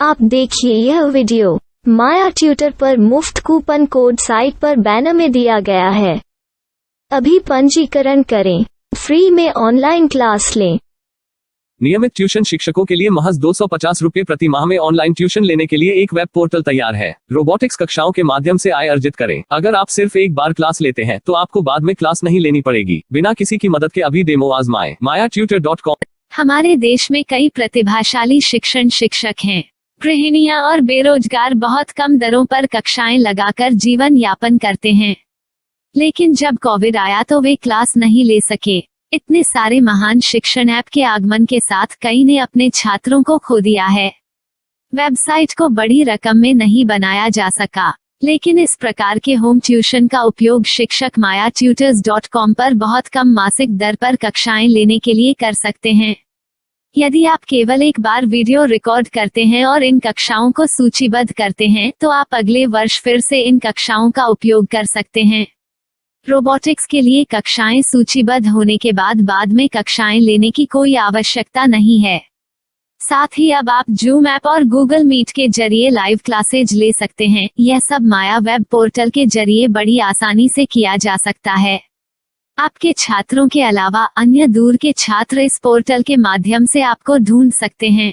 आप देखिए यह वीडियो माया ट्यूटर पर मुफ्त कूपन कोड साइट पर बैनर में दिया गया है। अभी पंजीकरण करें, फ्री में ऑनलाइन क्लास लें। नियमित ट्यूशन शिक्षकों के लिए महज 250 रुपये प्रति माह में ऑनलाइन ट्यूशन लेने के लिए एक वेब पोर्टल तैयार है। रोबोटिक्स कक्षाओं के माध्यम से आय अर्जित करें। अगर आप सिर्फ एक बार क्लास लेते हैं तो आपको बाद में क्लास नहीं लेनी पड़ेगी। बिना किसी की मदद के अभी डेमो आजमाएं। mayaTutor.com। हमारे देश में कई प्रतिभाशाली शिक्षक हैं। गृहिणियां और बेरोजगार बहुत कम दरों पर कक्षाएं लगाकर जीवन यापन करते हैं, लेकिन जब कोविड आया तो वे क्लास नहीं ले सके। इतने सारे महान शिक्षण ऐप के आगमन के साथ कई ने अपने छात्रों को खो दिया है। वेबसाइट को बड़ी रकम में नहीं बनाया जा सका, लेकिन इस प्रकार के होम ट्यूशन का उपयोग शिक्षक mayaTutors.com पर बहुत कम मासिक दर पर कक्षाएं लेने के लिए कर सकते हैं। यदि आप केवल एक बार वीडियो रिकॉर्ड करते हैं और इन कक्षाओं को सूचीबद्ध करते हैं तो आप अगले वर्ष फिर से इन कक्षाओं का उपयोग कर सकते हैं। रोबोटिक्स के लिए कक्षाएं सूचीबद्ध होने के बाद में कक्षाएं लेने की कोई आवश्यकता नहीं है। साथ ही अब आप जूम ऐप और गूगल मीट के जरिए लाइव क्लासेज ले सकते हैं। यह सब माया वेब पोर्टल के जरिए बड़ी आसानी से किया जा सकता है। आपके छात्रों के अलावा अन्य दूर के छात्र इस पोर्टल के माध्यम से आपको ढूंढ सकते हैं।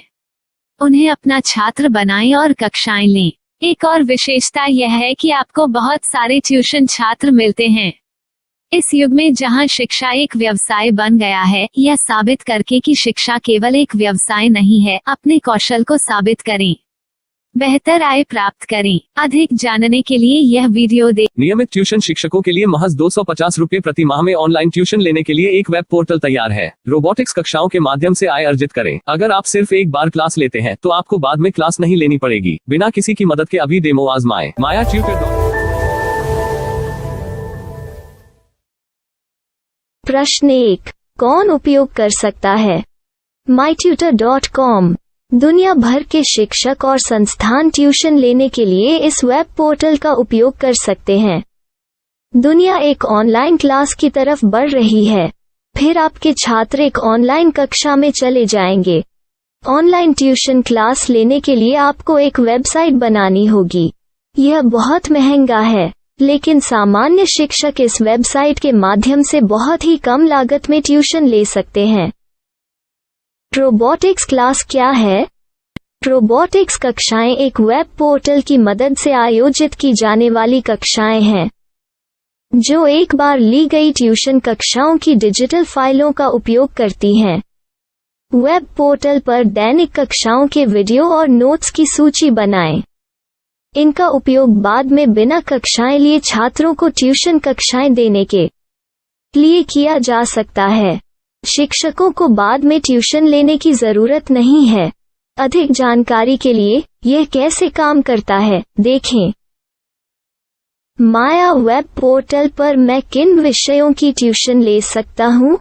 उन्हें अपना छात्र बनाएं और कक्षाएं लें। एक और विशेषता यह है कि आपको बहुत सारे ट्यूशन छात्र मिलते हैं। इस युग में जहां शिक्षा एक व्यवसाय बन गया है, यह साबित करके कि शिक्षा केवल एक व्यवसाय नहीं है, अपने कौशल को साबित करें, बेहतर आय प्राप्त करें। अधिक जानने के लिए यह वीडियो देखें। नियमित ट्यूशन शिक्षकों के लिए महज 250 रुपये प्रति माह में ऑनलाइन ट्यूशन लेने के लिए एक वेब पोर्टल तैयार है। रोबोटिक्स कक्षाओं के माध्यम से आय अर्जित करें। अगर आप सिर्फ एक बार क्लास लेते हैं तो आपको बाद में क्लास नहीं लेनी पड़ेगी। बिना किसी की मदद के अभी डेमो आजमाएं। mayaTutor। प्रश्न 1, कौन उपयोग कर सकता है? myTutor.com दुनिया भर के शिक्षक और संस्थान ट्यूशन लेने के लिए इस वेब पोर्टल का उपयोग कर सकते हैं। दुनिया एक ऑनलाइन क्लास की तरफ बढ़ रही है, फिर आपके छात्र एक ऑनलाइन कक्षा में चले जाएंगे। ऑनलाइन ट्यूशन क्लास लेने के लिए आपको एक वेबसाइट बनानी होगी। यह बहुत महंगा है, लेकिन सामान्य शिक्षक इस वेबसाइट के माध्यम से बहुत ही कम लागत में ट्यूशन ले सकते हैं। रोबोटिक्स क्लास क्या है? रोबोटिक्स कक्षाएं एक वेब पोर्टल की मदद से आयोजित की जाने वाली कक्षाएं हैं, जो एक बार ली गई ट्यूशन कक्षाओं की डिजिटल फाइलों का उपयोग करती हैं। वेब पोर्टल पर दैनिक कक्षाओं के वीडियो और नोट्स की सूची बनाएं। इनका उपयोग बाद में बिना कक्षाएं लिए छात्रों को ट्यूशन कक्षाएं देने के लिए किया जा सकता है। शिक्षकों को बाद में ट्यूशन लेने की जरूरत नहीं है। अधिक जानकारी के लिए यह कैसे काम करता है देखें। माया वेब पोर्टल पर मैं किन विषयों की ट्यूशन ले सकता हूँ?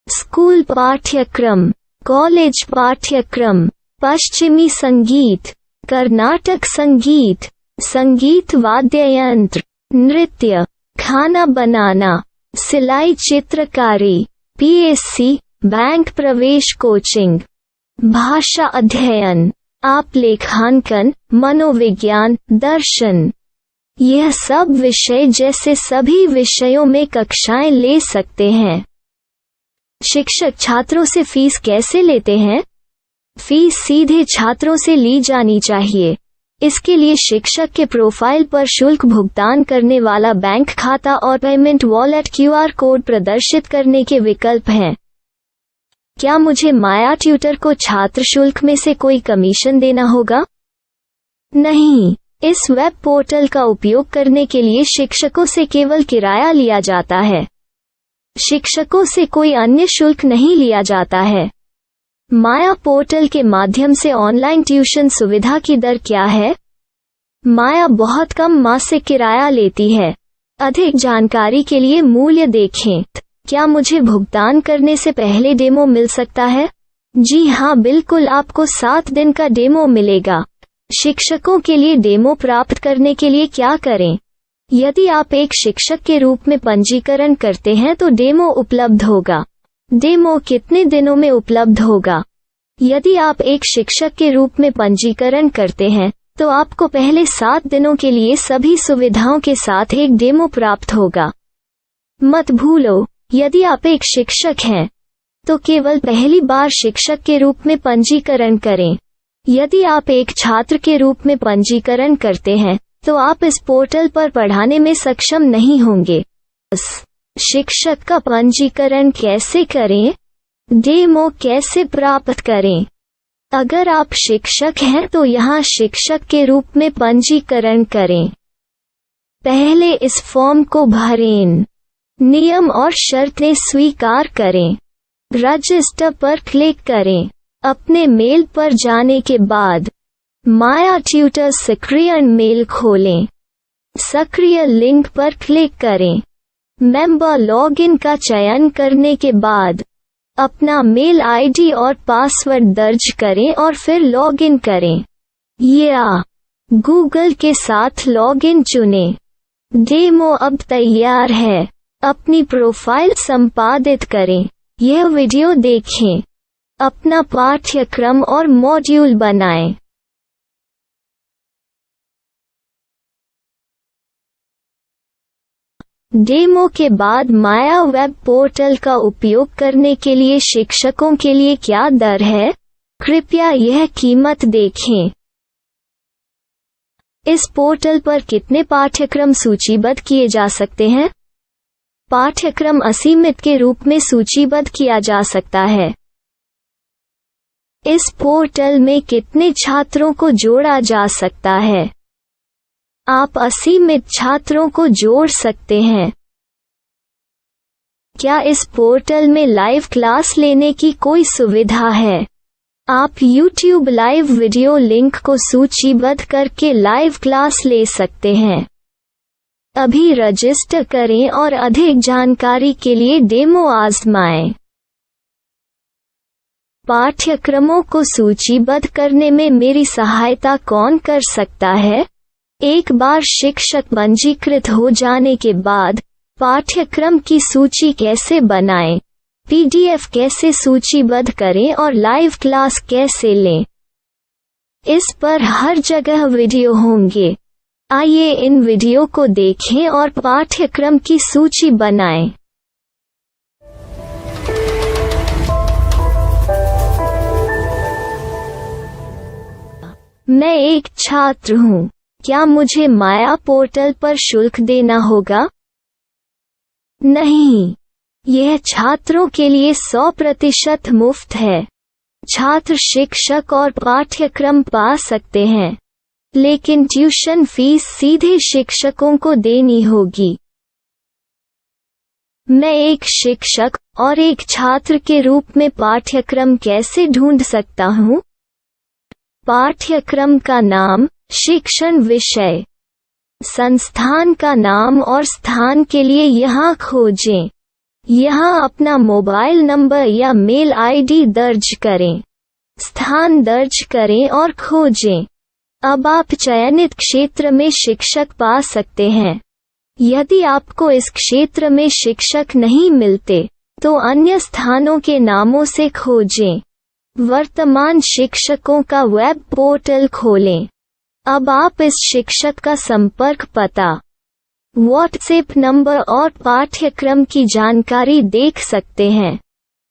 स्कूल पाठ्यक्रम, कॉलेज पाठ्यक्रम, पश्चिमी संगीत, कर्नाटक संगीत, संगीत वाद्य यंत्र, नृत्य, खाना बनाना, सिलाई चित्रकारी, पीएससी, बैंक प्रवेश कोचिंग, भाषा अध्ययन, आप लेखांकन, मनोविज्ञान, दर्शन। यह सब विषय जैसे सभी विषयों में कक्षाएं ले सकते हैं। शिक्षक छात्रों से फीस कैसे लेते हैं? फीस सीधे छात्रों से ली जानी चाहिए। इसके लिए शिक्षक के प्रोफाइल पर शुल्क भुगतान करने वाला बैंक खाता और पेमेंट वॉलेट क्यूआर कोड प्रदर्शित करने के विकल्प हैं। क्या मुझे माया ट्यूटर को छात्र शुल्क में से कोई कमीशन देना होगा? नहीं, इस वेब पोर्टल का उपयोग करने के लिए शिक्षकों से केवल किराया लिया जाता है। शिक्षकों से कोई अन्य शुल्क नहीं लिया जाता है। माया पोर्टल के माध्यम से ऑनलाइन ट्यूशन सुविधा की दर क्या है? माया बहुत कम मासिक किराया लेती है। अधिक जानकारी के लिए मूल्य देखें। क्या मुझे भुगतान करने से पहले डेमो मिल सकता है? जी हाँ, बिल्कुल, आपको 7 दिन का डेमो मिलेगा। शिक्षकों के लिए डेमो प्राप्त करने के लिए क्या करें? यदि आप एक शिक्षक के रूप में पंजीकरण करते हैं तो डेमो उपलब्ध होगा। डेमो कितने दिनों में उपलब्ध होगा? यदि आप एक शिक्षक के रूप में पंजीकरण करते हैं तो आपको पहले 7 दिनों के लिए सभी सुविधाओं के साथ एक डेमो प्राप्त होगा। मत भूलो, यदि आप एक शिक्षक हैं तो केवल पहली बार शिक्षक के रूप में पंजीकरण करें। यदि आप एक छात्र के रूप में पंजीकरण करते हैं तो आप इस पोर्टल पर पढ़ाने में सक्षम नहीं होंगे। शिक्षक का पंजीकरण कैसे करें? डेमो कैसे प्राप्त करें? अगर आप शिक्षक हैं तो यहाँ शिक्षक के रूप में पंजीकरण करें। पहले इस फॉर्म को भरें। नियम और शर्तें स्वीकार करें। रजिस्टर पर क्लिक करें। अपने मेल पर जाने के बाद माया ट्यूटर सक्रिय मेल खोलें। सक्रिय लिंक पर क्लिक करें। मेंबर लॉगिन का चयन करने के बाद अपना मेल आईडी और पासवर्ड दर्ज करें और फिर लॉगिन करें या गूगल के साथ लॉगिन चुनें। डेमो अब तैयार है। अपनी प्रोफाइल संपादित करें। यह वीडियो देखें। अपना पाठ्यक्रम और मॉड्यूल बनाएं। डेमो के बाद माया वेब पोर्टल का उपयोग करने के लिए शिक्षकों के लिए क्या दर है? कृपया यह कीमत देखें। इस पोर्टल पर कितने पाठ्यक्रम सूचीबद्ध किए जा सकते हैं? पाठ्यक्रम असीमित के रूप में सूचीबद्ध किया जा सकता है। इस पोर्टल में कितने छात्रों को जोड़ा जा सकता है? आप असीमित छात्रों को जोड़ सकते हैं। क्या इस पोर्टल में लाइव क्लास लेने की कोई सुविधा है? आप YouTube लाइव वीडियो लिंक को सूचीबद्ध करके लाइव क्लास ले सकते हैं। अभी रजिस्टर करें और अधिक जानकारी के लिए डेमो आजमाएं। पाठ्यक्रमों को सूचीबद्ध करने में मेरी सहायता कौन कर सकता है? एक बार शिक्षक पंजीकृत हो जाने के बाद पाठ्यक्रम की सूची कैसे बनाएं, PDF कैसे सूचीबद्ध करें और लाइव क्लास कैसे लें, इस पर हर जगह वीडियो होंगे। आइए इन वीडियो को देखें और पाठ्यक्रम की सूची बनाएं। मैं एक छात्र हूँ। क्या मुझे माया पोर्टल पर शुल्क देना होगा? नहीं, यह छात्रों के लिए 100% मुफ्त है। छात्र शिक्षक और पाठ्यक्रम पा सकते हैं, लेकिन ट्यूशन फीस सीधे शिक्षकों को देनी होगी। मैं एक शिक्षक और एक छात्र के रूप में पाठ्यक्रम कैसे ढूंढ सकता हूँ? पाठ्यक्रम का नाम, शिक्षण विषय, संस्थान का नाम और स्थान के लिए यहाँ खोजें। यहाँ अपना मोबाइल नंबर या मेल आईडी दर्ज करें। स्थान दर्ज करें और खोजें। अब आप चयनित क्षेत्र में शिक्षक पा सकते हैं। यदि आपको इस क्षेत्र में शिक्षक नहीं मिलते तो अन्य स्थानों के नामों से खोजें। वर्तमान शिक्षकों का वेब पोर्टल खोलें। अब आप इस शिक्षक का संपर्क पता, व्हाट्सएप नंबर और पाठ्यक्रम की जानकारी देख सकते हैं।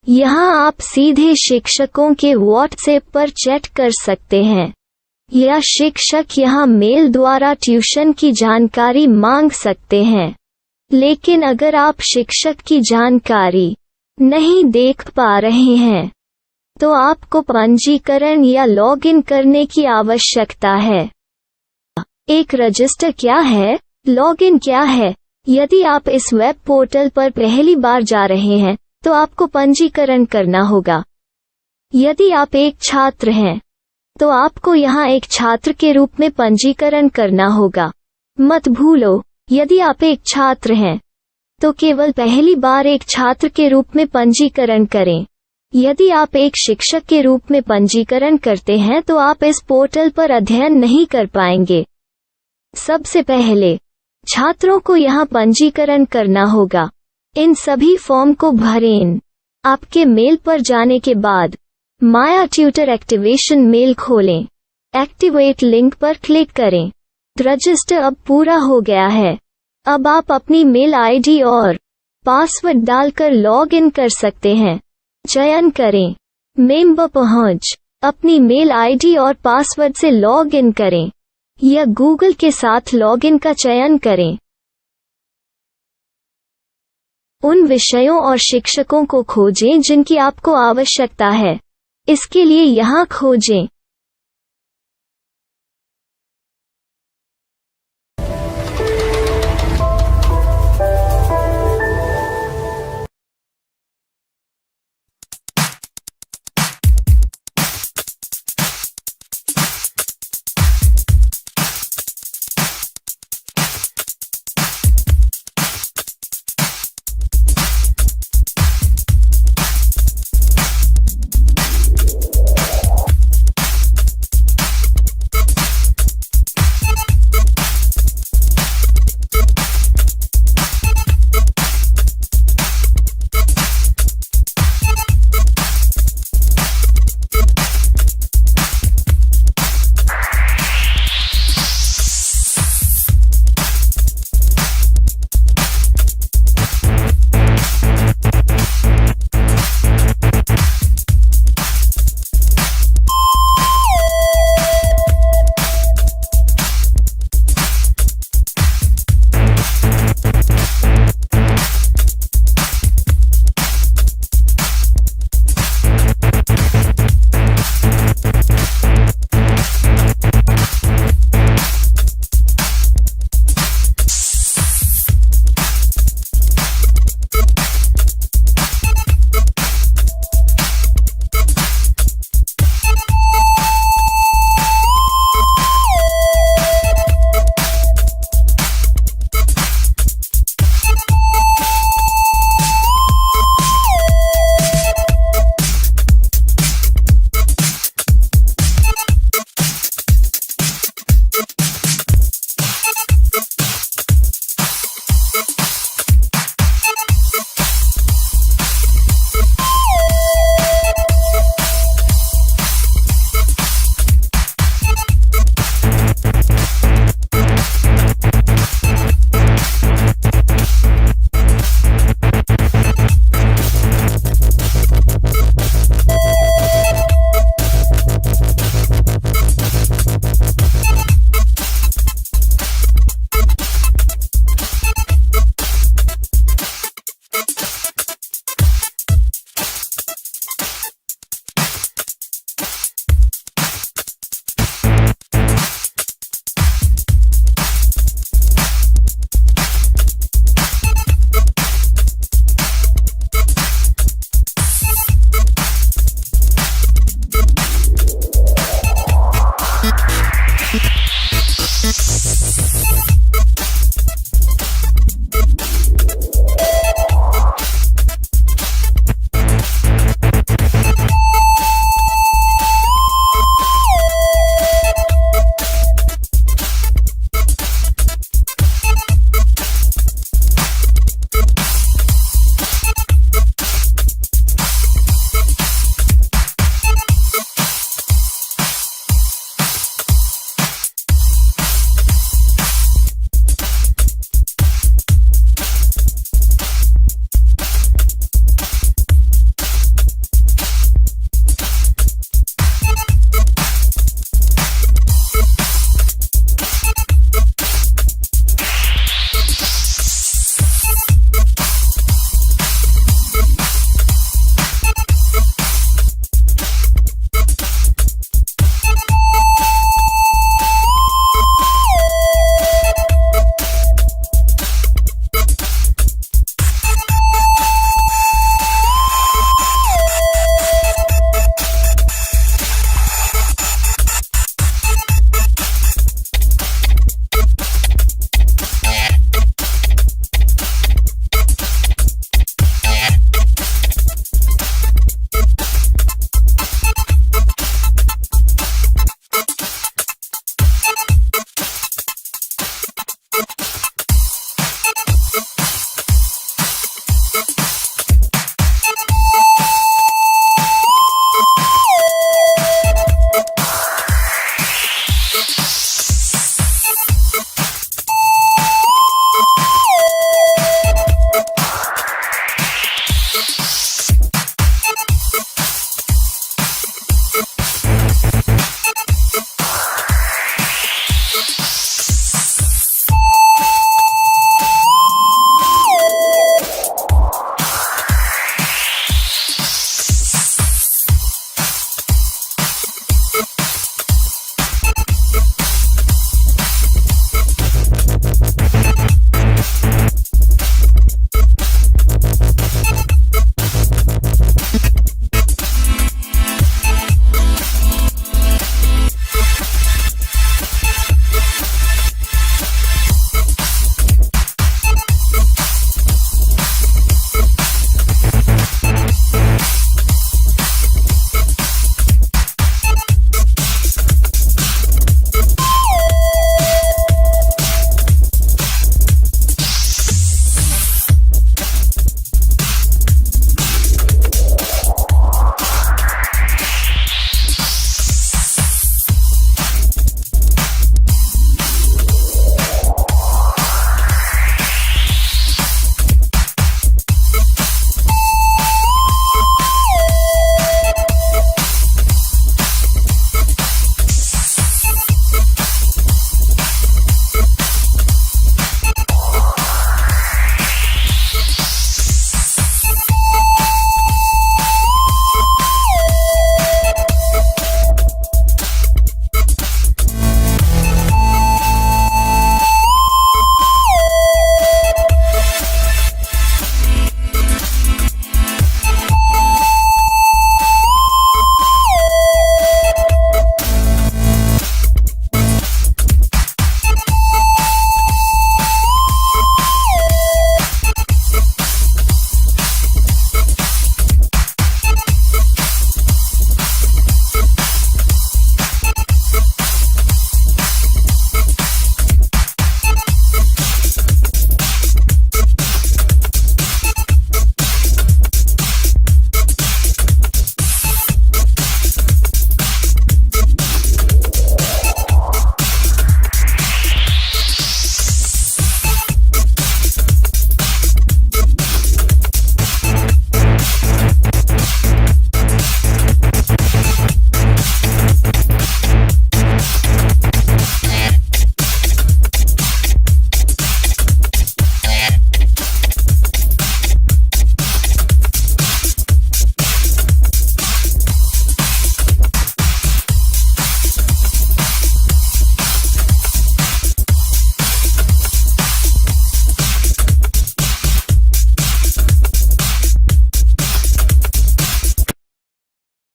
यहाँ आप सीधे शिक्षकों के व्हाट्सएप पर चैट कर सकते हैं या शिक्षक यहाँ मेल द्वारा ट्यूशन की जानकारी मांग सकते हैं। लेकिन अगर आप शिक्षक की जानकारी नहीं देख पा रहे हैं तो आपको पंजीकरण या लॉगिन करने की आवश्यकता है। एक रजिस्टर क्या है? लॉगिन क्या है? यदि आप इस वेब पोर्टल पर पहली बार जा रहे हैं तो आपको पंजीकरण करना होगा। यदि आप एक छात्र हैं तो आपको यहाँ एक छात्र के रूप में पंजीकरण करना होगा। मत भूलो, यदि आप एक छात्र हैं तो केवल पहली बार एक छात्र के रूप में पंजीकरण करें। यदि आप एक शिक्षक के रूप में पंजीकरण करते हैं तो आप इस पोर्टल पर अध्ययन नहीं कर पाएंगे। सबसे पहले छात्रों को यहाँ पंजीकरण करना होगा। इन सभी फॉर्म को भरें। आपके मेल पर जाने के बाद माया ट्यूटर एक्टिवेशन मेल खोलें। एक्टिवेट लिंक पर क्लिक करें। रजिस्टर अब पूरा हो गया है। अब आप अपनी मेल आईडी और पासवर्ड डालकर लॉग इन कर सकते हैं। चयन करें मेंबर पहुंच। अपनी मेल आईडी और पासवर्ड से लॉग इन करें या गूगल के साथ लॉग इन का चयन करें। उन विषयों और शिक्षकों को खोजें जिनकी आपको आवश्यकता है। इसके लिए यहाँ खोजें।